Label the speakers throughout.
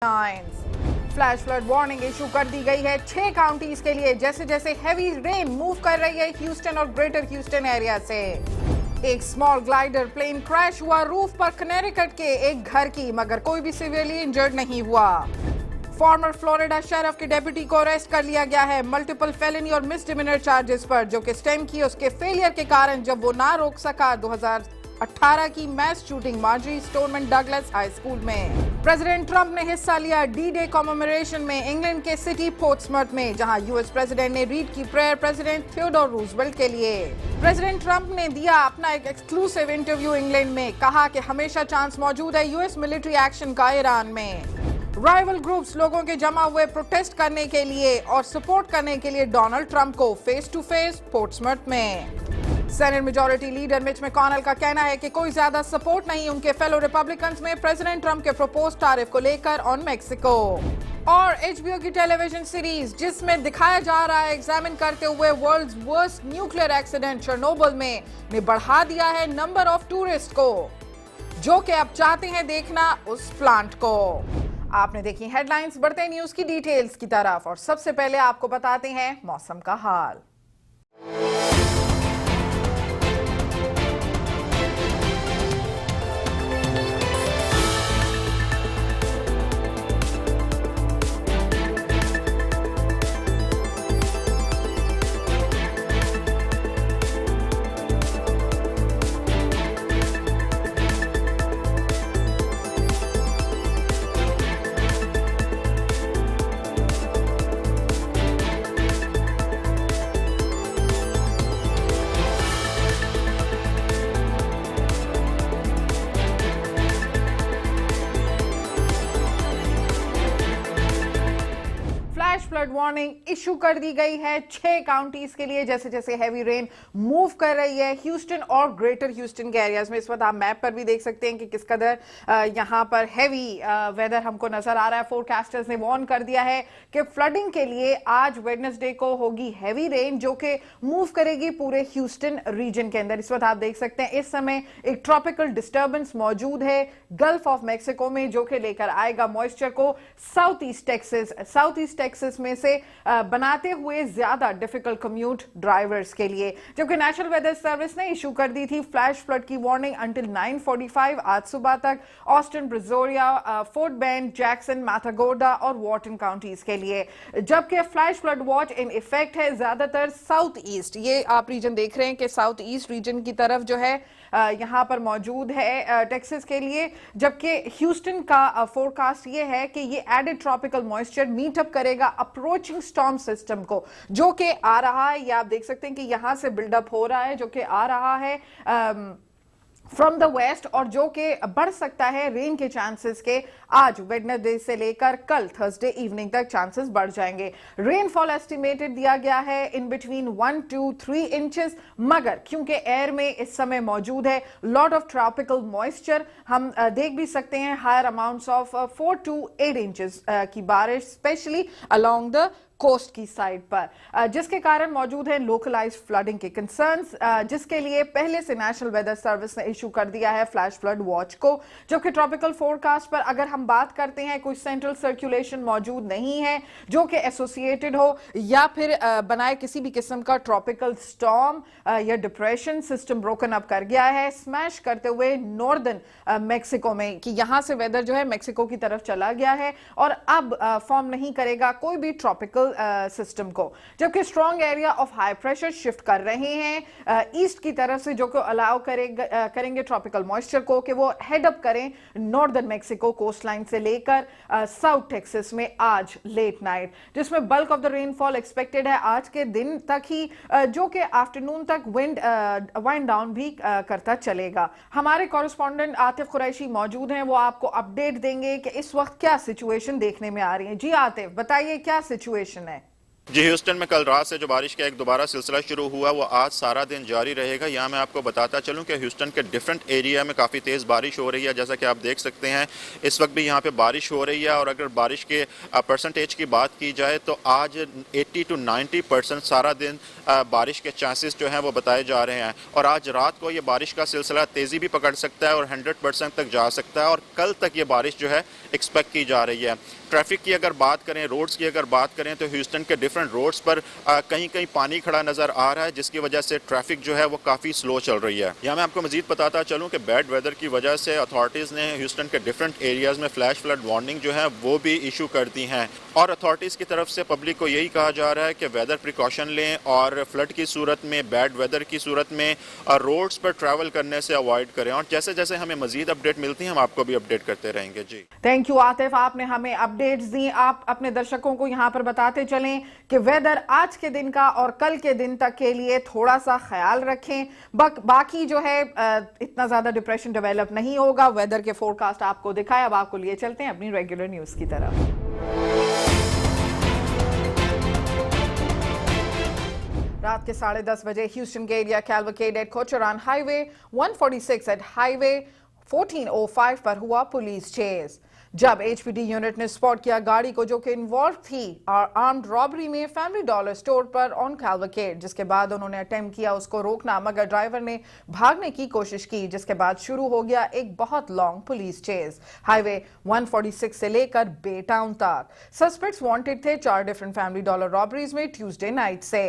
Speaker 1: Flash flood warning issue कर दी गई है 6 काउंटीज के लिए जैसे जैसे हैवी रेन मूव कर रही है ह्यूस्टन और ग्रेटर ह्यूस्टन एरिया से। एक स्मॉल ग्लाइडर प्लेन क्रैश हुआ रूफ पर कनेटिकट के एक घर की, मगर कोई भी सीवियरली इंजर्ड नहीं हुआ। फॉर्मर फ्लोरिडा शेरिफ के डेप्यूटी को अरेस्ट कर लिया गया है मल्टीपल फेलिनी और मिसडिमिनर चार्जेस पर, जो कि स्टेम की उसके फेलियर के कारण जब वो ना रोक सका 2018 की mass shooting Marjory Stoneman Douglas high school में। प्रेसिडेंट ट्रंप ने हिस्सा लिया डी डे कॉमेमोरेशन में इंग्लैंड के सिटी पोर्ट्समथ में, जहां यूएस प्रेसिडेंट ने रीड की प्रेयर प्रेसिडेंट थियोडोर रूजवेल्ट के लिए। प्रेसिडेंट ट्रंप ने दिया अपना एक एक्सक्लूसिव इंटरव्यू इंग्लैंड में, कहा कि हमेशा चांस मौजूद है यूएस मिलिट्री एक्शन का ईरान में। राइवल ग्रुप्स लोगों के जमा हुए प्रोटेस्ट करने के लिए और सपोर्ट करने के लिए डोनाल्ड ट्रंप को फेस टू फेस पोर्ट्समथ में। Senate majority leader Mitch McConnell का कहना है कि कोई ज्यादा सपोर्ट नहीं उनके फेलो रिपब्लिकन्स में प्रेसिडेंट ट्रंप के प्रपोज टैरिफ को लेकर ऑन मेक्सिको। और एचबीओ की टेलीविजन सीरीज जिसमें दिखाया जा रहा है एग्जामिन करते हुए world's worst nuclear accident Chernobyl में, ने बढ़ा दिया है नंबर ऑफ टूरिस्ट को, जो कि अब चाहते हैं देखना उस प्लांट को। आपने देखी हेडलाइंस, बढ़ते न्यूज की डिटेल्स की तरफ और सबसे पहले आपको बताते हैं मौसम का हाल। फ्लड वार्निंग इशू कर दी गई है 6 काउंटीज के लिए जैसे जैसे हैवी रेन मूव कर रही है ह्यूस्टन और ग्रेटर ह्यूस्टन के एरियाज में। इस वक्त आप मैप पर भी देख सकते हैं कि किस कदर यहां पर हैवी वेदर हमको नजर आ रहा है। फोरकास्टर्स ने वार्न कर दिया है कि फ्लडिंग के लिए आज वेडनेसडे को होगी हैवी रेन, जो कि मूव करेगी पूरे ह्यूस्टन रीजन के अंदर। इस वक्त आप देख सकते हैं इस समय एक ट्रॉपिकल डिस्टर्बेंस मौजूद है गल्फ ऑफ मैक्सिको में, जो कि लेकर आएगा मॉइस्चर को साउथ ईस्ट टेक्सास में से बनाते हुए ज्यादा डिफिकल्ट कम्यूट ड्राइवर्स के लिए। जबकि नेशनल वेदर सर्विस ने इशू कर दी थी फ्लैश फ्लड की वार्निंग अंटिल 9:45 आज सुबह तक ऑस्टिन, ब्रिजोरिया, फोर्ट बेंड, जैक्सन, मैथागोडा और वॉर्टन काउंटीज के लिए। जबकि flash flood watch in effect है ज्यादातर साउथ ईस्ट, ये आप रीजन देख रहे हैं कि साउथ ईस्ट रीजन की तरफ जो है यहां पर मौजूद है टेक्सास के लिए। जबकि ह्यूस्टन का फोरकास्ट ये है कि ये एडेड ट्रॉपिकल मॉइस्चर मीटअप करेगा अप्रोचिंग स्टॉर्म सिस्टम को, जो कि आ रहा है। ये आप देख सकते हैं कि यहां से बिल्डअप हो रहा है, जो कि आ रहा है फ्रॉम द वेस्ट और जो कि बढ़ सकता है रेन के चांसेस के आज वेडनेसडे से लेकर कल थर्सडे इवनिंग तक चांसेस बढ़ जाएंगे। रेनफॉल एस्टिमेटेड दिया गया है इन बिटवीन 1 to 3 इंचेस, मगर क्योंकि एयर में इस समय मौजूद है लॉट ऑफ ट्रॉपिकल मॉइस्चर, हम देख भी सकते हैं higher amounts of 4 to 8 inches की बारिश स्पेशली अलोंग द कोस्ट की साइड पर, जिसके कारण मौजूद है लोकलाइज्ड फ्लडिंग के कंसर्न्स, जिसके लिए पहले से नेशनल वेदर सर्विस ने इशू कर दिया है फ्लैश फ्लड वॉच को। जबकि ट्रॉपिकल फोरकास्ट पर अगर हम बात करते हैं कोई सेंट्रल सर्कुलेशन मौजूद नहीं है जो कि एसोसिएटेड हो या फिर बनाए किसी भी किस्म का ट्रॉपिकल स्टॉर्म या डिप्रेशन। सिस्टम ब्रोकन अप कर गया है स्मैश करते हुए नॉर्दर्न मैक्सिको में, कि यहां से वेदर जो है मैक्सिको की तरफ चला गया है और अब फॉर्म नहीं करेगा कोई भी ट्रॉपिकल सिस्टम को। जबकि strong area of high pressure shift कर रहे हैं ईस्ट की तरफ से, जो को अलाउ करेंगे ट्रॉपिकल मॉइस्चर को कि वो हेड अप करें नॉर्दर्न मैक्सिको कोस्ट लाइन से लेकर साउथ टेक्सास में आज लेट नाइट, जिसमें bulk of the rainfall expected है आज के दिन तक ही, जो कि आफ्टरनून तक वाइंड डाउन भी करता चलेगा। हमारे कॉरेस्पॉन्डेंट आतिफ कुरैशी मौजूद हैं, वो आपको अपडेट देंगे कि इस वक्त क्या सिचुएशन देखने में आ रही है। जी आतिफ, बताइए क्या सिचुएशन है।
Speaker 2: जी, ह्यूस्टन में कल रात से जो बारिश का एक दोबारा सिलसिला शुरू हुआ वो आज सारा दिन जारी रहेगा। यहाँ मैं आपको बताता चलूँ कि ह्यूस्टन के डिफरेंट एरिया में काफ़ी तेज़ बारिश हो रही है। जैसा कि आप देख सकते हैं इस वक्त भी यहाँ पे बारिश हो रही है, और अगर बारिश के परसेंटेज की बात की जाए तो आज 80 to 90% सारा दिन बारिश के चांसेस जो हैं वो बताए जा रहे हैं। और आज रात को ये बारिश का सिलसिला तेज़ी भी पकड़ सकता है और 100% तक जा सकता है, और कल तक ये बारिश जो है एक्सपेक्ट की जा रही है। ट्रैफिक की अगर बात करें, रोड्स की अगर बात करें, तो ह्यूस्टन के डिफरेंट रोड्स पर कहीं कहीं पानी खड़ा नज़र आ रहा है, जिसकी वजह से ट्रैफिक जो है वो काफ़ी स्लो चल रही है। यहाँ मैं आपको मजीद बताता चलूँ कि बैड वेदर की वजह से अथॉरिटीज़ ने ह्यूस्टन के डिफरेंट एरियाज़ में फ्लैश फ्लड वार्निंग जो है वो भी इशू कर दी हैं, और अथॉरिटीज़ की तरफ से पब्लिक को यही कहा जा रहा है कि वेदर प्रिकॉशन लें और फ्लड की सूरत में, बैड वेदर की सूरत में रोड्स पर ट्रैवल करने से अवॉइड करें। और जैसे जैसे हमें मजीद अपडेट मिलती है हम आपको भी अपडेट करते रहेंगे। जी
Speaker 1: थैंक यू आतिफ, आपने हमें अपडेट्स दी। आप अपने दर्शकों को यहाँ पर बताते चलें कि वेदर आज के दिन का और कल के दिन तक के लिए थोड़ा सा ख्याल रखें। बाकी जो है इतना ज्यादा डिप्रेशन डेवलप नहीं होगा। वेदर के फोरकास्ट आपको दिखाए, अब आपको लिए चलते हैं अपनी रेगुलर न्यूज की तरफ। रात के 10:30 बजे ह्यूस्टन के area Cavalcade at Cochran highway 146 at highway 1405 पर हुआ पुलिस चेस, जब एचपीडी यूनिट ने स्पॉट किया गाड़ी को जो कि इन्वॉल्व थी आर्म्ड रॉबरी में फैमिली डॉलर स्टोर पर ऑन कैलवकेड। जिसके बाद उन्होंने अटेम्प्ट किया उसको रोकना, मगर ड्राइवर ने भागने की कोशिश की, जिसके बाद शुरू हो गया एक बहुत लॉन्ग पुलिस चेस हाईवे 146 से लेकर बे टाउन तक। सस्पेक्ट्स वांटेड थे 4 डिफरेंट फैमिली डॉलर रॉबरीज में ट्यूसडे नाइट से।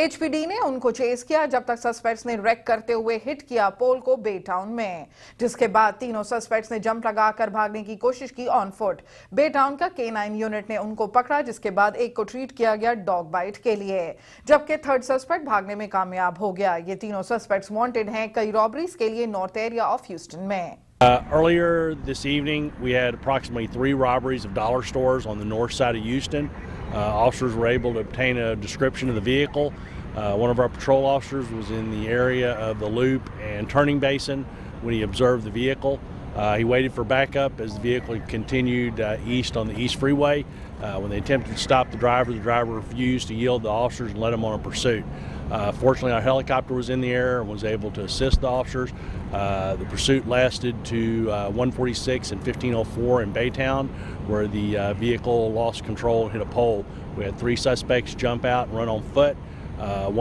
Speaker 1: एचपीडी ने उनको चेस किया जब तक सस्पेक्ट्स ने रेक करते हुए हिट किया पोल को बे टाउन में, जिसके बाद तीनों सस्पेक्ट्स ने जंप लगाकर भागने की कोशिश की ऑन फुट। बे टाउन का K9 यूनिट ने उनको पकड़ा, जिसके बाद एक को ट्रीट किया गया डॉग बाइट के लिए, जबकि थर्ड सस्पेक्ट भागने में कामयाब हो गया। ये तीनों सस्पेक्ट्स वांटेड हैं कई रॉबरीज के लिए नॉर्थ एरिया ऑफ ह्यूस्टन में।
Speaker 3: Earlier this evening, we had approximately 3 robberies of dollar stores on the north side of Houston. Officers were able to obtain a description of the vehicle. One of our patrol officers was in the area of the loop and turning basin when he observed the vehicle. He waited for backup as the vehicle continued east on the East Freeway. When they attempted to stop the driver refused to yield the officers and led them on a pursuit. Fortunately, our helicopter was in the air and was able to assist the officers. The pursuit lasted to 146 and 1504 in Baytown, where the vehicle lost control and hit a pole. We had 3 suspects jump out and run on foot.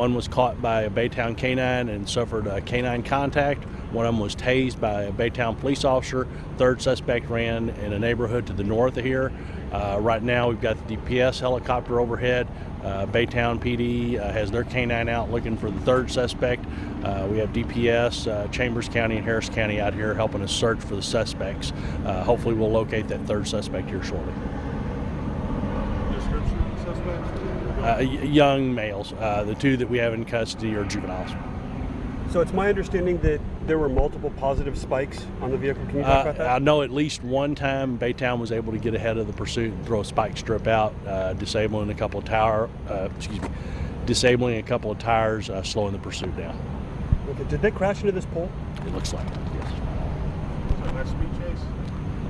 Speaker 3: One was caught by a Baytown K9 and suffered a K9 contact. One of them was tased by a Baytown police officer. Third suspect ran in a neighborhood to the north of here. Right now we've got the DPS helicopter overhead. Baytown PD has their K9 out looking for the third suspect. We have DPS, Chambers County and Harris County out here helping us search for the suspects. Hopefully we'll locate that third suspect here shortly.
Speaker 4: Description of the suspects?
Speaker 3: Young males. The 2 that we have in custody are juveniles.
Speaker 4: So it's my understanding that there were multiple positive spikes on the vehicle. Can you talk about that?
Speaker 3: I know at least one time Baytown was able to get ahead of the pursuit and throw a spike strip out, disabling a couple of tires, slowing the pursuit down.
Speaker 4: Okay. Did they crash into this pole?
Speaker 3: It looks like it, yes.
Speaker 4: Was that a speed chase?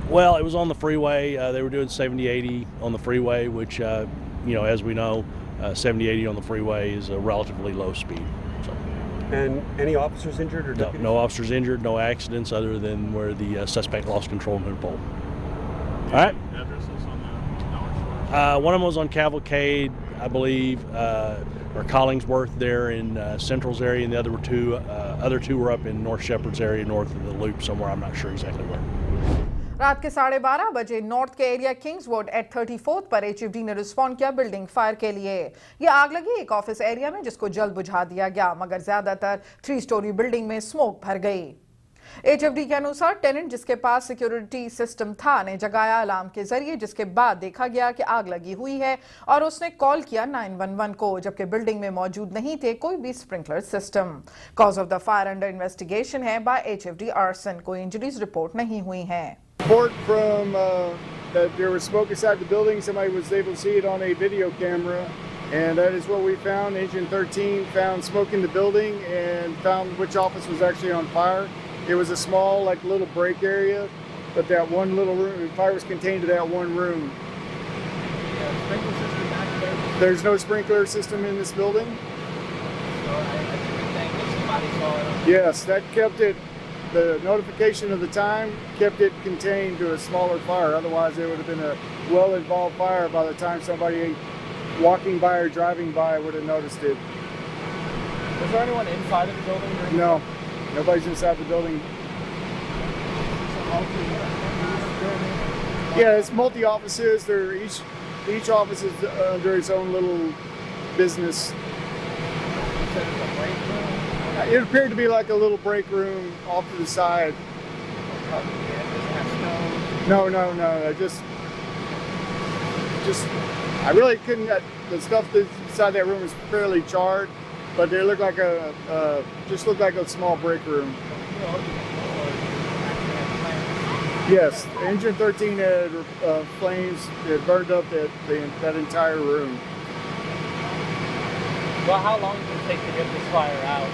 Speaker 3: Well, it was on the freeway. They were doing 70-80 on the freeway, which, as we know, 70-80 on the freeway is a relatively low speed. So.
Speaker 4: And any officers injured or deputies?
Speaker 3: No officers injured, no accidents other than where the suspect lost control and hit a pole. All right.
Speaker 4: Addresses on the dollar store?
Speaker 3: One of them was on Cavalcade, I believe, or Collingsworth there in Central's area, and the other two were up in North Shepherd's area, north of the Loop somewhere. I'm not sure exactly where.
Speaker 1: रात के 12:30 बजे north के area किंग्सवुड eight 34th पर एचएफडी ने respond किया building fire के लिए। यह आग लगी एक ऑफिस एरिया में जिसको जल्द बुझा दिया गया, मगर ज्यादातर 3 स्टोरी बिल्डिंग में स्मोक भर गई। एचएफडी के अनुसार टेनेंट जिसके पास सिक्योरिटी सिस्टम था ने जगाया अलार्म के जरिए, जिसके बाद देखा गया कि आग लगी हुई है और उसने कॉल किया 911 को, जबकि बिल्डिंग में मौजूद नहीं थे कोई भी sprinkler system. Cause of the fire under investigation है बाय एचएफडी आर्सन। कोई इंजरीज रिपोर्ट नहीं हुई हैं।
Speaker 5: Report from that there was smoke inside the building. Somebody was able to see it on a video camera, and that is what we found. Agent 13 found smoke in the building and found which office was actually on fire. It was a small, like, little break area, but that one little room, the fire was contained to that one room.
Speaker 4: Sprinkler system activated?
Speaker 5: There's no sprinkler system in this building.
Speaker 6: So I should think that somebody saw it.
Speaker 5: Yes, that kept it, the notification of the time kept it contained to a smaller fire. Otherwise, it would have been a well-involved fire by the time somebody walking by or driving by would have noticed it.
Speaker 6: Was there anyone inside of the building? During
Speaker 5: No, nobody's inside the building. Yeah, it's multi-offices. They're each office is under its own little business. It appeared to be like a little break room off to the side. No. I really couldn't. The stuff that's inside that room is fairly charred, but they look like just looked like a small break room. Yes, engine 13 had flames that burned up that entire room.
Speaker 6: Well, how long did it take to get this fire out?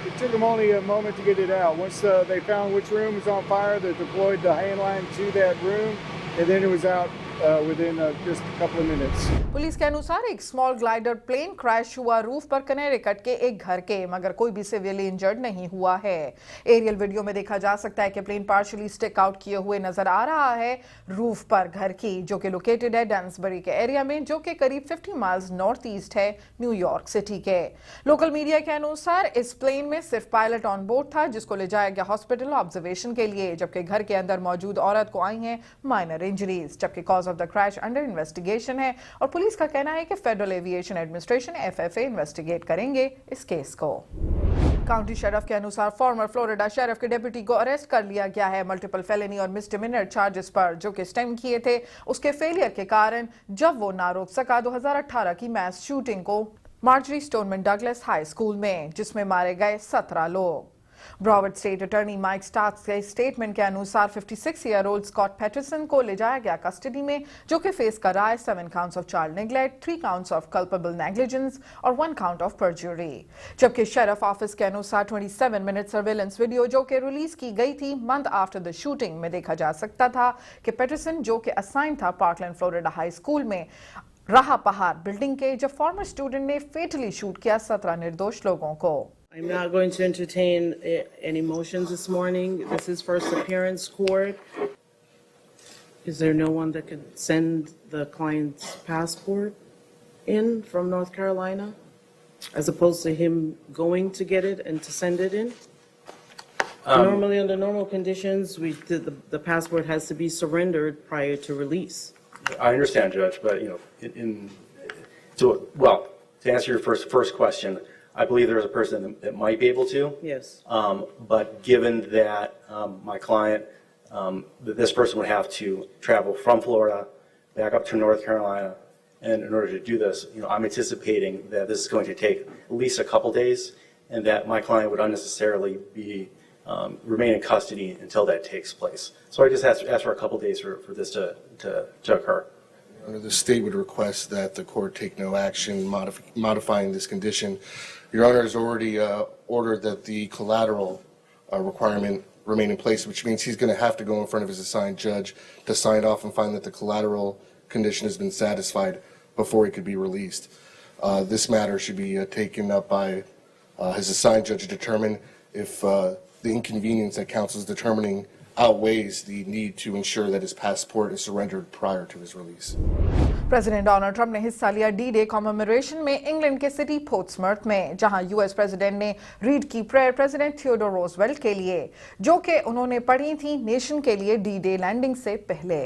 Speaker 5: It took them only a moment to get it out. Once they found which room was on fire, they deployed the handline to that room, and then it was out within just a couple of minutes.
Speaker 1: Police के अनुसार एक small glider plane crash हुआ roof पर Connecticut के एक घर के, मगर कोई भी सिवियरली इंजर्ड नहीं हुआ है। एरियल वीडियो में देखा जा सकता है कि प्लेन पार्शियली स्टिक आउट किए हुए नजर आ रहा है रूफ पर घर की, जो कि लोकेटेड है डैन्सबरी के एरिया में, जो कि करीब 50 माइल्स नॉर्थ ईस्ट है न्यूयॉर्क सिटी के। लोकल मीडिया के अनुसार इस प्लेन में सिर्फ पायलट ऑन बोर्ड था, जिसको ले जाया गया हॉस्पिटल ऑब्जर्वेशन के लिए, जबकि घर के अंदर मौजूद औरत को आई हैं माइनर इंजरीज। जबकि cause of the crash under investigation है और पुलिस का कहना है कि federal aviation administration FFA investigate करेंगे इस केस को। काउंटी शेरिफ के अनुसार फॉर्मर फ्लोरिडा शेरिफ के डेप्यूटी को अरेस्ट कर लिया गया है मल्टीपल फेलेनी और मिसडिमिनर चार्जेस पर, जो कि स्टेम किए थे उसके फेलियर के कारण जब वो ना रोक सका 2018 की मैस शूटिंग को Marjory Stoneman Douglas high school में, जिसमें मारे गए 17 लोग। Broward state attorney Mike Starks के स्टेटमेंट के अनुसार 56-year-old स्कॉट पैटरसन को ले जाया गया कस्टडी में, जो कि फेस कर रहा है 7 counts of child neglect, 3 counts of culpable negligence और 1 count ऑफ परजुरी। जबकि शेरिफ ऑफिस के अनुसार 27-minute सर्वेलेंस वीडियो, जो कि रिलीज की गई थी मंथ आफ्टर द शूटिंग, में देखा जा सकता था कि पैटरसन, जो कि असाइन था पार्कलैंड फ्लोरिडा हाई स्कूल में, रहा पहाड़ बिल्डिंग के, जब फॉर्मर स्टूडेंट ने फेटली शूट किया 17 निर्दोष लोगों को।
Speaker 7: I'm not going to entertain any motions this morning. This is first appearance court. Is there no one that could send the client's passport in from North Carolina, as opposed to him going to get it and to send it in? Normally, under normal conditions, the passport has to be surrendered prior to release.
Speaker 8: I understand, Judge, but to answer your first question, I believe there's a person that might be able to.
Speaker 7: Yes.
Speaker 8: But given that my client, that this person would have to travel from Florida back up to North Carolina, and in order to do this, I'm anticipating that this is going to take at least a couple days, and that my client would unnecessarily remain in custody until that takes place. So I just asked for a couple days for this to occur.
Speaker 9: The state would request that the court take no action modifying this condition. Your Honor has already ordered that the collateral requirement remain in place, which means he's going to have to go in front of his assigned judge to sign off and find that the collateral condition has been satisfied before he could be released. This matter should be taken up by his assigned judge to determine if the inconvenience that counsel is determining outweighs the need to ensure that his passport is surrendered prior to his release.
Speaker 1: President Donald Trump ने हिस्सा लिया D-Day commemoration में England के city पोर्ट्समर्थ में, जहां US president ने read की prayer president Theodore Roosevelt के लिए, जो कि उन्होंने पढ़ी थी नेशन के लिए डी-डे लैंडिंग से पहले।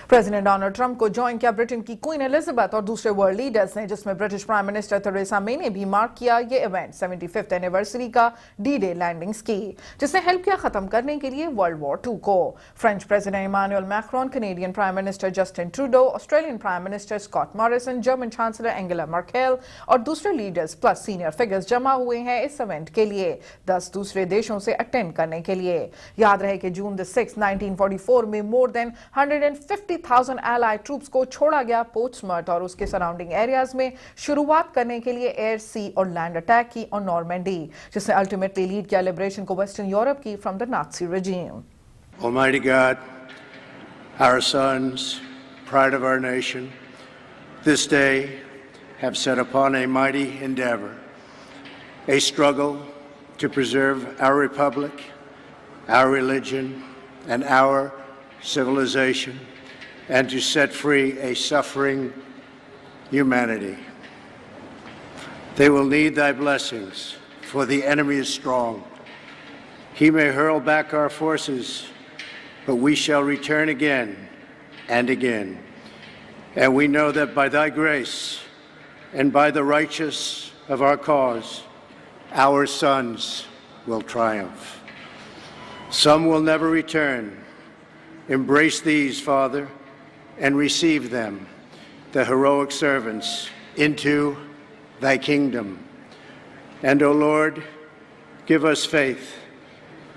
Speaker 1: प्रेसिडेंट डोनाल्ड ट्रंप को ज्वाइन किया ब्रिटेन की क्वीन एलिजाबेथ और दूसरे वर्ल्ड लीडर्स ने, जिसमें British prime minister Theresa May ने भी मार्क किया ये इवेंट 75th एनिवर्सरी का डी-डे लैंडिंग्स की, जिसने हेल्प किया खत्म करने के लिए वर्ल्ड वॉर 2 को। French president Emmanuel Macron, Canadian prime minister Justin Trudeau, Australian prime minister Scott Morrison, German chancellor Angela Merkel और दूसरे लीडर्स प्लस सीनियर फिगर्स जमा हुए हैं इस इवेंट के लिए 10 दूसरे देशों से अटेंड करने के लिए। याद रहे कि जून 6, 1944 में मोर देन 150,000 allied ट्रूप्स को छोड़ा गया पोर्ट्समर्थ और उसके सराउंडिंग एरियाज में शुरुआत करने के लिए एयर, सी और लैंड अटैक की और नॉर्मैंडी, जिसने अल्टीमेटली लीड किया लिबरेशन को वेस्टर्न यूरोप की from the Nazi regime.
Speaker 10: Almighty God, our sons, pride of our nation, this day have set upon a mighty endeavor, a struggle to preserve our republic, our religion, and our civilization, and to set free a suffering humanity. They will need thy blessings, for the enemy is strong. He may hurl back our forces, but we shall return again and again. And we know that by thy grace and by the righteous of our cause, our sons will triumph. Some will never return. Embrace these, Father, and receive them, the heroic servants, into thy kingdom. And, O Lord, give us faith.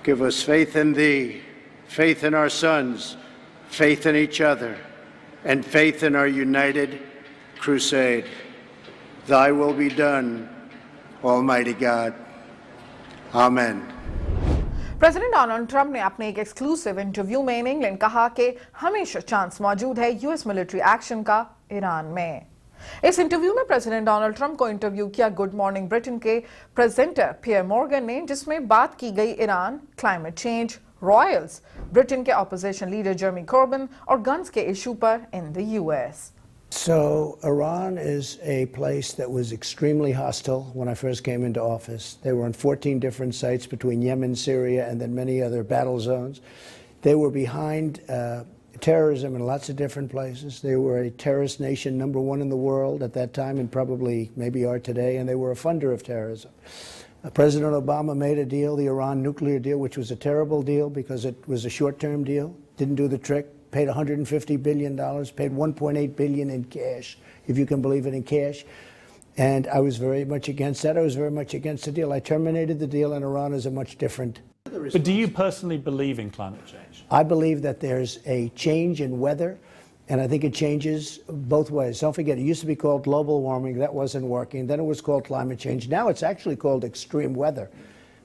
Speaker 10: Give us faith in thee, faith in our sons, faith in each other, and faith in our united crusade. Thy will be done, Almighty God. Amen.
Speaker 1: President Donald Trump ने अपने एक exclusive interview में in England कहा कि हमेशा chance मौजूद है US military action का ईरान में। इस इंटरव्यू में प्रेसिडेंट डोनाल्ड ट्रंप को इंटरव्यू किया गुड मॉर्निंग ब्रिटेन के प्रेजेंटर पियर मॉर्गन ने, जिसमें बात की गई Iran, climate change, Royals, Britain के ऑपोजिशन लीडर जर्मी कॉर्बिन और गन्स के इशू पर in the US.
Speaker 11: So Iran is a place that was extremely hostile when I first came into office. They were on 14 different sites between Yemen, Syria, and then many other battle zones. They were behind terrorism in lots of different places. They were a terrorist nation, #1 in the world at that time, and probably maybe are today, and they were a funder of terrorism. President Obama made a deal, the Iran nuclear deal, which was a terrible deal because it was a short-term deal, didn't do the trick. Paid $150 billion, paid $1.8 billion in cash, if you can believe it, in cash. And I was very much against that. I was very much against the deal. I terminated the deal, and Iran is a much different.
Speaker 12: But do you personally believe in climate change?
Speaker 11: I believe that there's a change in weather, and I think it changes both ways. Don't forget, it used to be called global warming. That wasn't working. Then it was called climate change. Now it's actually called extreme weather.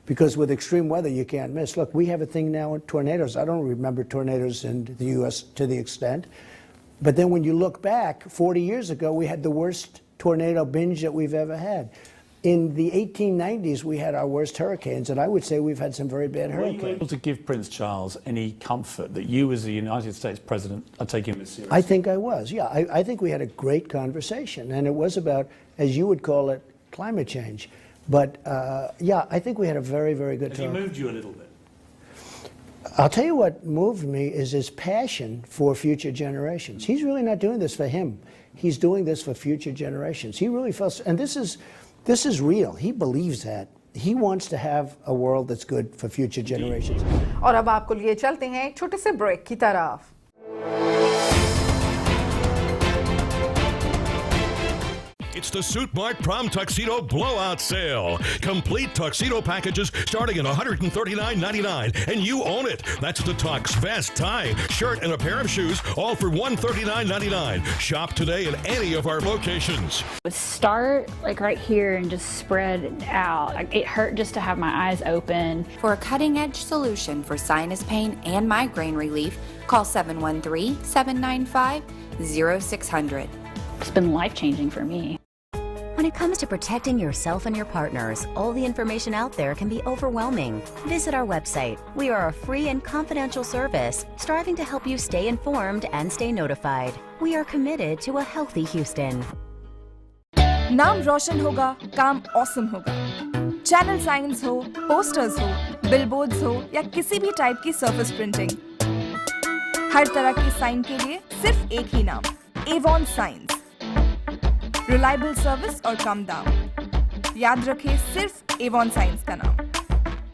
Speaker 11: Because with extreme weather, you can't miss. Look, we have a thing now in tornadoes. I don't remember tornadoes in the U.S. to the extent. But then when you look back, 40 years ago, we had the worst tornado binge that we've ever had. In the 1890s, we had our worst hurricanes, and I would say we've had some very bad hurricanes.
Speaker 12: Were you able to give Prince Charles any comfort that you, as the United States President, are taking this seriously?
Speaker 11: I think I was, yeah. I think we had a great conversation, and it was about, as you would call it, climate change. But, yeah, I think we had a very, very good talk.
Speaker 12: Has he moved you a little bit?
Speaker 11: I'll tell you what moved me is his passion for future generations. He's really not doing this for him. He's doing this for future generations. He really feels, and this is real. He believes that. He wants to have a world that's good for future generations.
Speaker 1: और अब आपको लिए चलते हैं एक छोटे से break की तरफ।
Speaker 13: It's the Suit Mart Prom Tuxedo Blowout Sale. Complete tuxedo packages starting at $139.99, and you own it. That's the tux, vest, tie, shirt, and a pair of shoes, all for $139.99. Shop today at any of our locations.
Speaker 14: Start like right here and just spread out. It hurt just to have my eyes open.
Speaker 15: For a cutting-edge solution for sinus pain and migraine relief, call 713-795-0600.
Speaker 14: It's been life-changing for me.
Speaker 16: When it comes to protecting yourself and your partners, all the information out there can be overwhelming. Visit our website. We are a free and confidential service striving to help you stay informed and stay notified. We are committed to a healthy Houston.
Speaker 17: नाम रोशन होगा, काम awesome होगा। Channel science हो, posters हो, billboards हो या किसी भी टाइप की सरफेस प्रिंटिंग, हर तरह की साइन के लिए सिर्फ एक ही नाम, एवॉन साइंस। रिलायबल सर्विस और कम दाम, याद रखें सिर्फ एवॉन साइंस का नाम।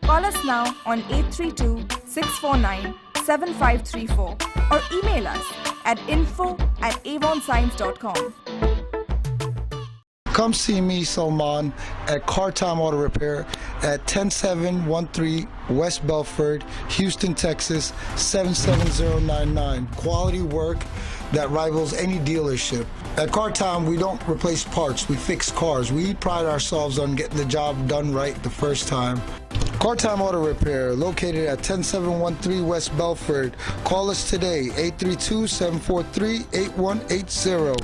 Speaker 17: Call us now on 832-649-7534 or email us at info@avonscience.com.
Speaker 18: Come see me, Salman, at Car Time Auto Repair at 10713 West Belford, Houston, Texas 77099. Quality work that rivals any dealership. At Car Time, we don't replace parts, we fix cars. We pride ourselves on getting the job done right the first time. Car Time Auto Repair, located at 10713 West Belford. Call us today, 832-743-8180.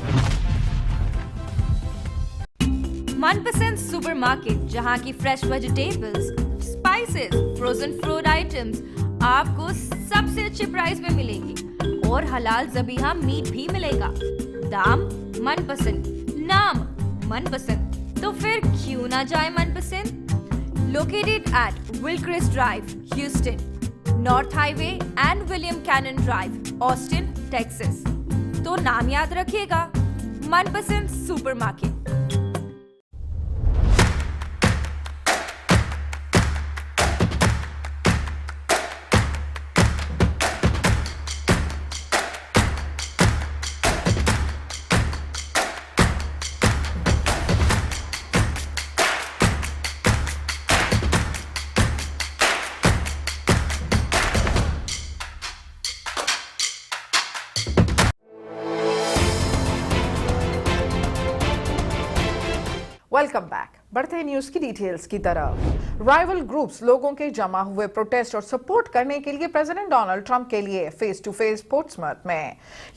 Speaker 17: मनपसंद supermarket जहां की fresh vegetables, spices, frozen food items आपको सबसे अच्छे price में मिलेगी और हलाल ज़बीहा मीट भी मिलेगा। दाम मनपसंद, नाम मनपसंद, तो फिर क्यों ना जाए Manpasand. Located at Willcrest drive, Houston, north highway and William Cannon drive, Austin, Texas. तो नाम याद रखिएगा, मनपसंद सुपरमार्केट।
Speaker 1: Welcome back. बढ़ते हैं न्यूज की डिटेल्स की तरफ। राइवल ग्रुप्स लोगों के जमा हुए प्रोटेस्ट और सपोर्ट करने के लिए प्रेसिडेंट डोनाल्ड ट्रंप के लिए फेस टू फेस पोर्ट्समथ में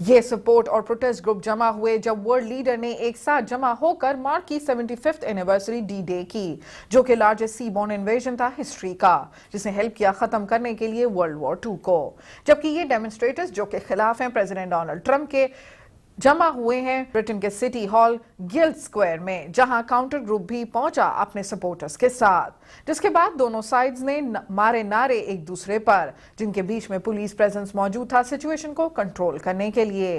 Speaker 1: ये सपोर्ट और प्रोटेस्ट ग्रुप जमा हुए जब वर्ल्ड लीडर ने एक साथ जमा होकर मार्क की 75th एनिवर्सरी डी डे की, जो कि लार्जेस्ट सीबोर्न इन्वेजन था हिस्ट्री का, जिसने हेल्प किया खत्म करने के लिए वर्ल्ड वॉर 2 को। जबकि ये डेमोन्स्ट्रेटर्स जो के खिलाफ हैं प्रेसिडेंट डोनाल्ड ट्रंप के जमा हुए हैं ब्रिटेन के सिटी हॉल गिल्ड स्क्वायर में, जहां काउंटर ग्रुप भी पहुंचा अपने सपोर्टर्स के साथ, जिसके बाद दोनों साइड्स ने मारे नारे एक दूसरे पर, जिनके बीच में पुलिस प्रेजेंस मौजूद था सिचुएशन को कंट्रोल करने के लिए।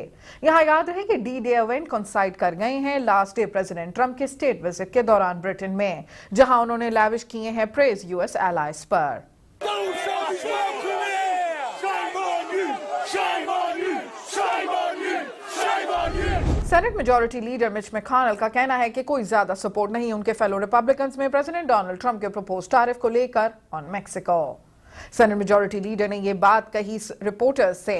Speaker 1: यहां याद रहे कि डी डे इवेंट कोइंसाइड कर गए हैं लास्ट डे प्रेसिडेंट ट्रंप के स्टेट विजिट के दौरान ब्रिटेन में, जहां उन्होंने लैविश किए हैं प्रेज यूएस एलाइज पर। Senate majority leader Mitch McConnell का कहना है कि कोई ज्यादा सपोर्ट नहीं उनके फेलो रिपब्लिकन्स में प्रेसिडेंट डोनाल्ड ट्रंप के प्रपोज टैरिफ को लेकर on Mexico. Senate majority leader ने यह बात कही रिपोर्टर्स से।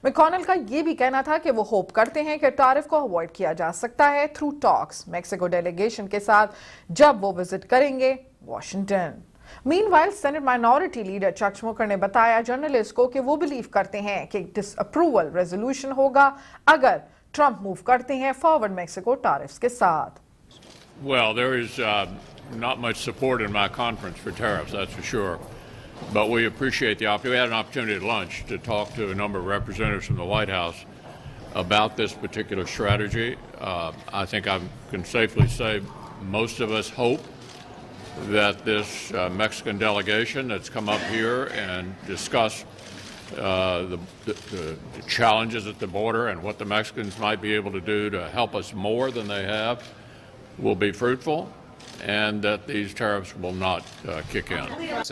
Speaker 1: मैकॉनेल का यह भी कहना था कि वो होप करते हैं कि टैरिफ को अवॉइड किया जा सकता है थ्रू टॉक्स मैक्सिको डेलीगेशन के साथ जब वो विजिट करेंगे Washington. Meanwhile senate minority leader Chuck Schumer ने बताया जर्नलिस्ट को कि वो बिलीव करते हैं कि डिसअप्रूवल रेजोल्यूशन होगा अगर ट्रंप मूव करते हैं फॉरवर्ड मैक्सिको टैरिफ्स के साथ।
Speaker 19: Well, there is not much support in my conference for tariffs, that's for sure. But we appreciate the opportunity. We had an opportunity at lunch to talk to a number of representatives from the White House about this particular strategy. I think I can safely say most of us hope that this Mexican delegation that's come up here and discussed the challenges at the border and what the Mexicans might be able to do to help us more than they have will be fruitful, and that these tariffs will not kick in.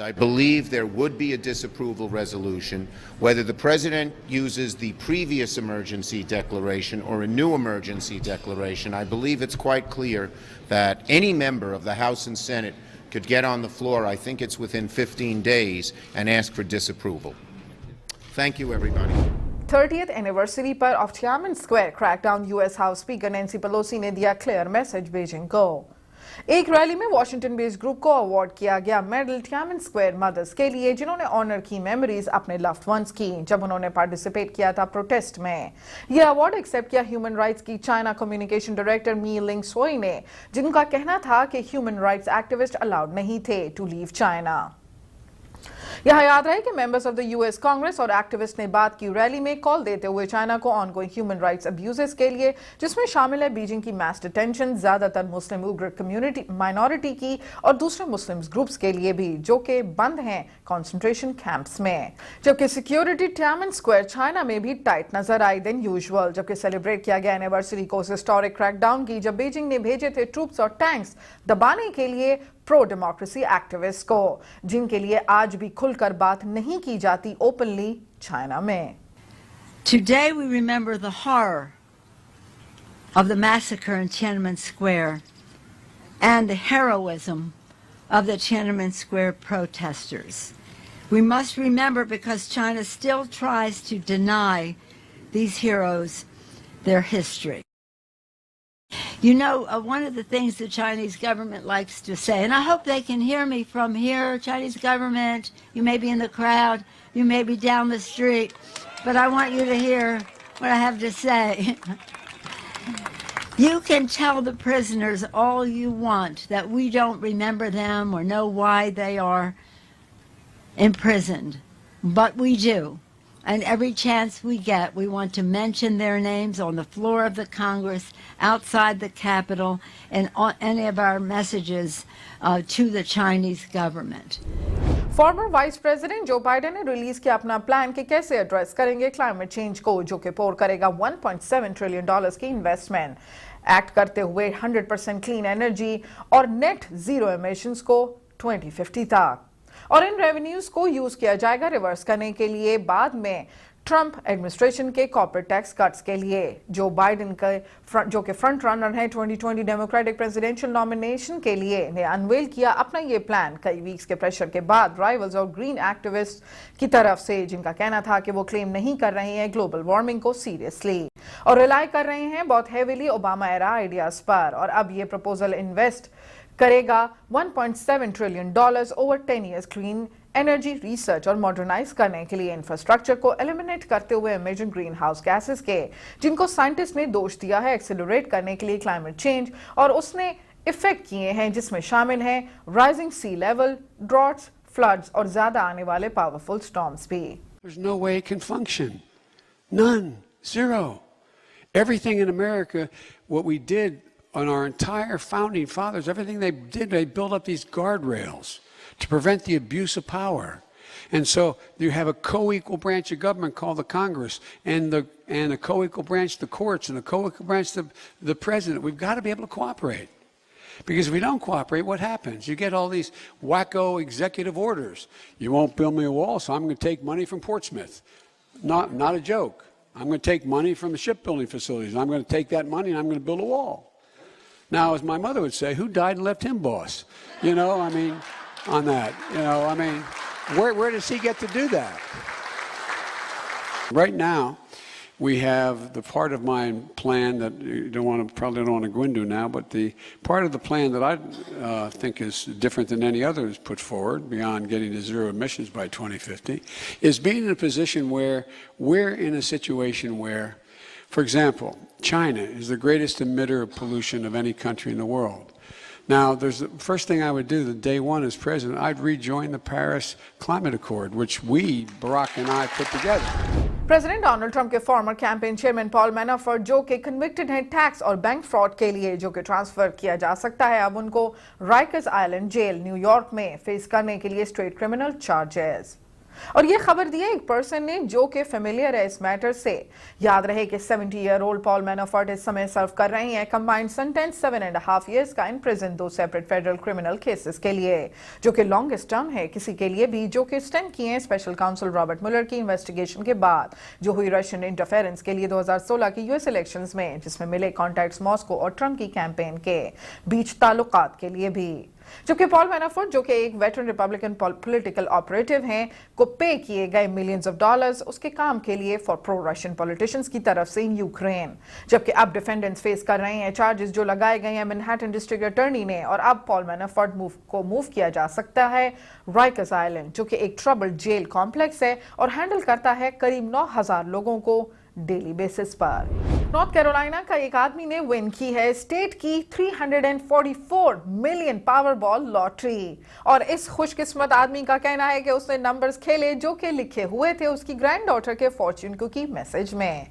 Speaker 20: I believe there would be a disapproval resolution. Whether the president uses the previous emergency declaration or a new emergency declaration, I believe it's quite clear that any member of the House and Senate could get on the floor, I think it's within 15 days, and ask for disapproval. Thank you, everybody.
Speaker 1: 30th anniversary पर of Tiananmen square crackdown US house speaker Nancy Pelosi ने दिया clear message Beijing को। एक rally में Washington based group को award किया गया medal Tiananmen square mother's के लिए, जिन्होंने ऑनर की मेमोरीज अपने लव्ड वंस की जब उन्होंने पार्टिसिपेट किया था प्रोटेस्ट में। यह अवार्ड एक्सेप्ट किया ह्यूमन राइट्स की चाइना कम्युनिकेशन डायरेक्टर मी लिंग सोई ने, जिनका कहना था कि ह्यूमन राइट्स एक्टिविस्ट अलाउड नहीं थे टू लीव चाइना। यहां याद रहे कि members of the US Congress और एक्टिविस्ट ने बात की रैली में कॉल देते हुए चाइना को ऑनगोइंग ह्यूमन राइट्स अब्यूजेस के लिए, जिसमें शामिल है बीजिंग की मास डिटेंशन ज्यादातर मुस्लिम उग्र कम्युनिटी माइनॉरिटी की और दूसरे मुस्लिम ग्रुप्स के लिए भी, जो कि बंद हैं कंसंट्रेशन कैंप्स में। जबकि सिक्योरिटी थियानमेन स्क्वायर चाइना में भी टाइट नजर आई देन यूजुअल, जबकि सेलिब्रेट किया गया एनिवर्सरी को उस हिस्टोरिक क्रैकडाउन की जब बीजिंग ने भेजे थे ट्रूप्स और टैंक्स दबाने के लिए प्रो डेमोक्रेसी एक्टिविस्ट को, जिनके लिए आज भी खुलकर बात नहीं की जाती ओपनली चाइना में।
Speaker 21: Today we remember the horror of the massacre in Tiananmen Square and the heroism of the Tiananmen Square protesters. We must remember because China still tries to deny these heroes their history. You know, one of the things the Chinese government likes to say, and I hope they can hear me from here, Chinese government, you may be in the crowd, you may be down the street, but I want you to hear what I have to say. You can tell the prisoners all you want that we don't remember them or know why they are imprisoned, but we do. And every chance we get, we want to mention their names on the floor of the Congress, outside the Capitol, and on any of our messages to the Chinese government.
Speaker 1: Farmer vice president Joe Biden ने release किया अपना plan कि कैसे address करेंगे climate change को, जो कि पोर करेगा $1.7 ट्रिलियन की इन्वेस्टमेंट, एक्ट करते हुए 100% क्लीन एनर्जी और नेट जीरो एमिशंस को 2050 तक। और इन रेवेन्यूज को यूज किया जाएगा रिवर्स करने के लिए बाद में ट्रंप एडमिनिस्ट्रेशन के कॉर्पोरेट टैक्स कट्स के लिए। जो बाइडेन के जो कि फ्रंट रनर है 2020 डेमोक्रेटिक प्रेसिडेंशियल नॉमिनेशन के लिए, ने अनवेल किया अपना ये प्लान कई वीक्स के प्रेशर के बाद राइवल्स और ग्रीन एक्टिविस्ट की तरफ से, जिनका कहना था कि वो क्लेम नहीं कर रहे हैं ग्लोबल वार्मिंग को सीरियसली और रिलाई कर रहे हैं बहुत हेवीली ओबामा एरा आइडियाज पर। और अब ये प्रपोजल इन्वेस्ट करेगा $1.7 trillion over 10 years clean energy research और मॉडर्नाइज करने के लिए, इंफ्रास्ट्रक्चर को एलिमिनेट करते हुए इमेजिन ग्रीन हाउस गैसेस के, जिनको साइंटिस्ट ने दोष दिया है एक्सेलरेट करने के लिए क्लाइमेट चेंज, और उसने इफेक्ट किए हैं जिसमें शामिल हैं rising sea level, droughts, floods और ज्यादा आने वाले पावरफुल स्टॉर्म्स भी।
Speaker 2: There's no way it can function. None. Zero. Everything in America, what we did on our entire founding fathers, everything they did, they built up these guardrails to prevent the abuse of power. And so you have a co-equal branch of government called the Congress, and a co-equal branch the courts, and a co-equal branch the president. We've got to be able to cooperate. Because if we don't cooperate, what happens? You get all these wacko executive orders. You won't build me a wall, so I'm going to take money from Portsmouth. Not a joke. I'm going to take money from the shipbuilding facilities. I'm going to take that money and I'm going to build a wall. Now, as my mother would say, who died and left him boss? You know, I mean, on that. You know, I mean, where does he get to do that? Right now, we have the part of my plan that you probably don't want to go into now, but the part of the plan that I think is different than any other is put forward, beyond getting to zero emissions by 2050, is being in a position where we're in a situation where, for example, China is the greatest emitter of pollution of any country in the world. Now, the first thing I would do the day one as president, I'd rejoin the Paris Climate Accord, which we, Barack and I, put together.
Speaker 1: President Donald Trump के farmer campaign chairman Paul मैनाफोर्ट, जो कि convicted हैं tax और bank fraud के लिए, जो कि transfer किया जा सकता है, अब उनको राइकर्स आइलैंड जेल न्यूयॉर्क में फेस करने के लिए स्ट्रेट क्रिमिनल चार्जेस। और ये खबर दी है एक पर्सन ने जो कि फेमिलियर है इस मैटर से। याद रहे कि 70-year-old पॉल मैनाफोर्ट इस समय सर्व कर रहे हैं कंबाइंड सेंटेंस 7.5 years का in prison 2 separate federal criminal cases के लिए, जो कि लॉन्गेस्ट टर्म है किसी के लिए भी, जो कि स्टेंड किए हैं स्पेशल काउंसिल रॉबर्ट मुलर की इन्वेस्टिगेशन के बाद, जो हुई रशियन इंटरफेरेंस के लिए 2016 की यूएस इलेक्शंस में, जिसमें मिले कॉन्टैक्ट्स मॉस्को और ट्रंप की कैंपेन के बीच ताल्लुकात के लिए भी। जबकि पॉल मैनाफोर्ट, जो कि एक वेटरन रिपब्लिकन पॉलिटिकल ऑपरेटिव हैं, को पे किए गए मिलियंस ऑफ डॉलर्स उसके काम के लिए फॉर प्रो रशियन पॉलिटिशियंस की तरफ से इन यूक्रेन। जबकि अब डिफेंडेंट्स फेस कर रहे हैं चार्जेस जो लगाए गए हैं मैनहट्टन डिस्ट्रिक्ट अटॉर्नी ने, और अब पॉल मैनाफोर्ट को मूव किया जा सकता है राइकर्स आइलैंड, जो कि एक ट्रबल्ड जेल कॉम्प्लेक्स है और हैंडल करता है करीब 9,000 लोगों को डेली बेसिस पर। नॉर्थ कैरोलिना का एक आदमी ने विन की है स्टेट की 344 मिलियन पावरबॉल लॉटरी, और इस खुशकिस्मत आदमी का कहना है कि उसने नंबर्स खेले जो कि लिखे हुए थे उसकी ग्रैंड डॉटर के फॉर्च्यून कुकी मैसेज में।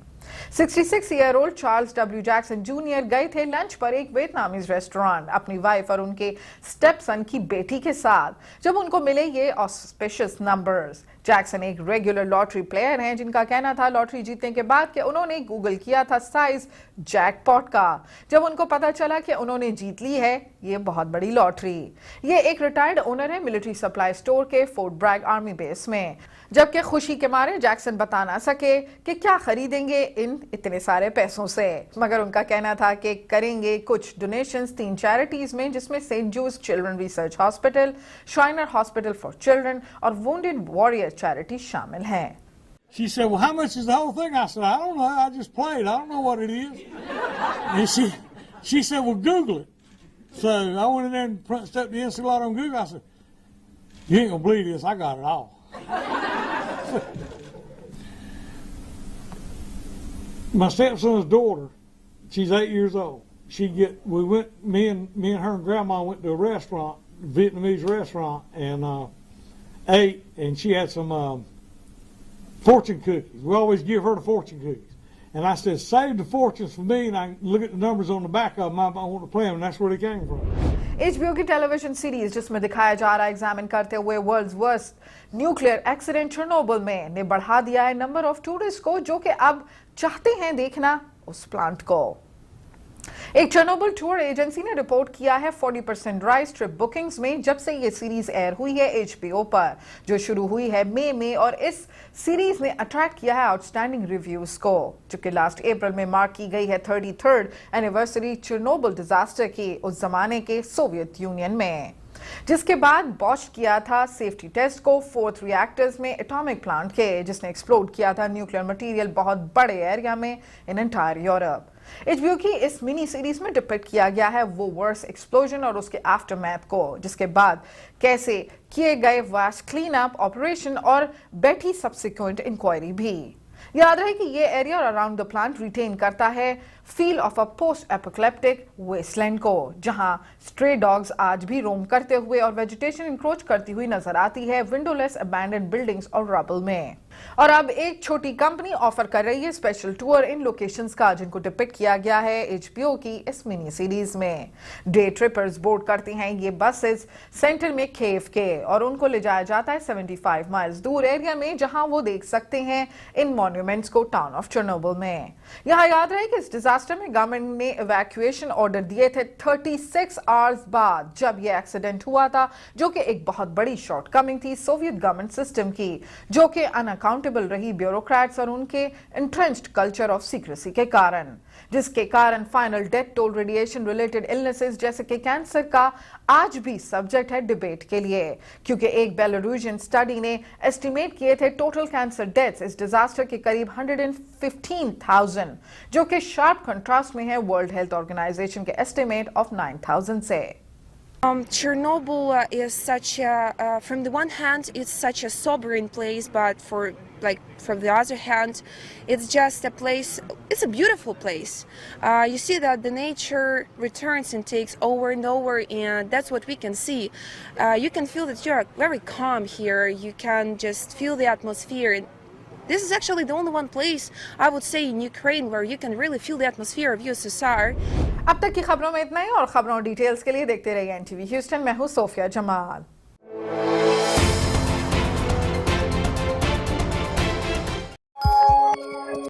Speaker 1: 66-year-old Charles W Jackson junior गए थे लंच पर एक वियतनामीज रेस्टोरेंट अपनी वाइफ और उनके स्टेपसन की बेटी के साथ, जब उनको मिले ये ऑस्पिशियस नंबर्स। जैक्सन एक रेगुलर लॉटरी प्लेयर हैं जिनका कहना था लॉटरी जीतने के बाद कि उन्होंने गूगल किया था साइज जैकपॉट का, जब उनको पता चला कि उन्होंने जीत ली है ये बहुत बड़ी लॉटरी। ये एक रिटायर्ड ओनर है मिलिट्री सप्लाई स्टोर के फोर्ट ब्रैग आर्मी बेस में, जबकि खुशी के मारे जैक्सन बता ना सके कि क्या खरीदेंगे इन इतने सारे पैसों से, मगर उनका कहना था कि करेंगे कुछ डोनेशंस 3 चैरिटीज में, जिसमें सेंट जूज children research hospital, Shriners hospital for children और वुंडेड वॉरियर चैरिटी शामिल हैं।
Speaker 22: She said, well, how much is the whole thing? I said, I don't know. I just played. I don't know what it is. And she said, well, Google it. So I went in there and punched up the NCAA on Google. I said, you ain't going to believe this. I got it all. My stepson's daughter, she's 8 years old. me and her and Grandma went to a restaurant, Vietnamese restaurant, and ate, and she had some fortune cookies. We always give her the fortune cookies. And I said, save the fortunes for me, and I look at the numbers on the back of them. I want to play them, and that's where they came from.
Speaker 1: HBO की television series जिसमें दिखाया जा रहा है examine करते हुए world's worst nuclear accident Chernobyl में ने बढ़ा दिया है नंबर ऑफ टूरिस्ट को जो कि अब चाहते हैं देखना उस प्लांट को। एक चेरनोबिल टूर एजेंसी ने रिपोर्ट किया है 40% राइज ट्रिप बुकिंग्स में जब से ये सीरीज एयर हुई है HBO पर, जो शुरू हुई है मई में, और इस सीरीज ने अट्रैक्ट किया है आउटस्टैंडिंग रिव्यूज को, जो कि लास्ट अप्रैल में मार्क की गई है 33rd एनिवर्सरी चेरनोबिल डिजास्टर की, उस जमाने के सोवियत यूनियन में, जिसके बाद बॉश किया था सेफ्टी टेस्ट को 4th रिएक्टर्स में एटॉमिक प्लांट के, जिसने एक्सप्लोड किया था न्यूक्लियर मटेरियल बहुत बड़े एरिया में इन एंटायर यूरोप। HBO की इस मिनी सीरीज में डिपिक्ट किया गया है वो वर्स्ट एक्सप्लोजन और उसके आफ्टरमैथ को, जिसके बाद कैसे किए गए वास्ट क्लीन अप ऑपरेशन और बैठी सब्सिक्वेंट इंक्वायरी भी। याद रहे कि ये area around the plant retain करता है feel of a post apocalyptic wasteland को, जहां स्ट्रे डॉग्स आज भी रोम करते हुए और वेजिटेशन इंक्रोच करती हुई नजर आती है विंडोलेस अबैंडन्ड बिल्डिंग्स और रबल में। और अब एक छोटी कंपनी ऑफर कर रही है स्पेशल टूर इन लोकेशंस का, जिनको डिपिक्ट किया गया है HBO की इस मिनी सीरीज में। डे ट्रिपर्स बोर्ड करती हैं ये बसेस सेंटर में केव के, और उनको ले जाया जाता है 75 माइल्स दूर एरिया में, जहां वो देख सकते हैं इन मॉन्यूमेंट्स को टाउन ऑफ चेरनोबिल में। यहाँ याद रहे कि इस डिजास्टर में गवर्नमेंट ने इवैक्यूएशन ऑर्डर दिए थे 36 आवर्स बाद, जब ये एक्सीडेंट हुआ था, जो कि एक बहुत बड़ी शॉर्टकमिंग थी सोवियत गवर्नमेंट सिस्टम की, जो कि अनअकाउंटेबल रही ब्यूरोक्रेट्स और उनके एंट्रेंच्ड कल्चर ऑफ सीक्रेसी के कारण, जिसके कारण final death toll radiation related illnesses जैसे कि कैंसर का आज भी सब्जेक्ट है डिबेट के लिए, क्योंकि एक बेलारूसियन स्टडी ने एस्टिमेट किए थे टोटल कैंसर डेथ्स इस डिजास्टर के करीब 115,000, जो कि शार्प कंट्रास्ट में है वर्ल्ड हेल्थ ऑर्गेनाइजेशन के एस्टिमेट ऑफ 9,000 से।
Speaker 3: Chernobyl is such a, from the one hand, it's such a sobering place, but from the other hand, it's just a place, it's a beautiful place. You see that the nature returns and takes over and over, and that's what we can see. You can feel that you're very calm here, you can just feel the atmosphere. This is actually the only one place, I would say, in Ukraine where you can really feel the atmosphere of USSR.
Speaker 1: अब तक की खबरों में इतना ही, और खबरों details के लिए देखते रहिए NTV ह्यूस्टन। मैं हूं सोफिया जमाल।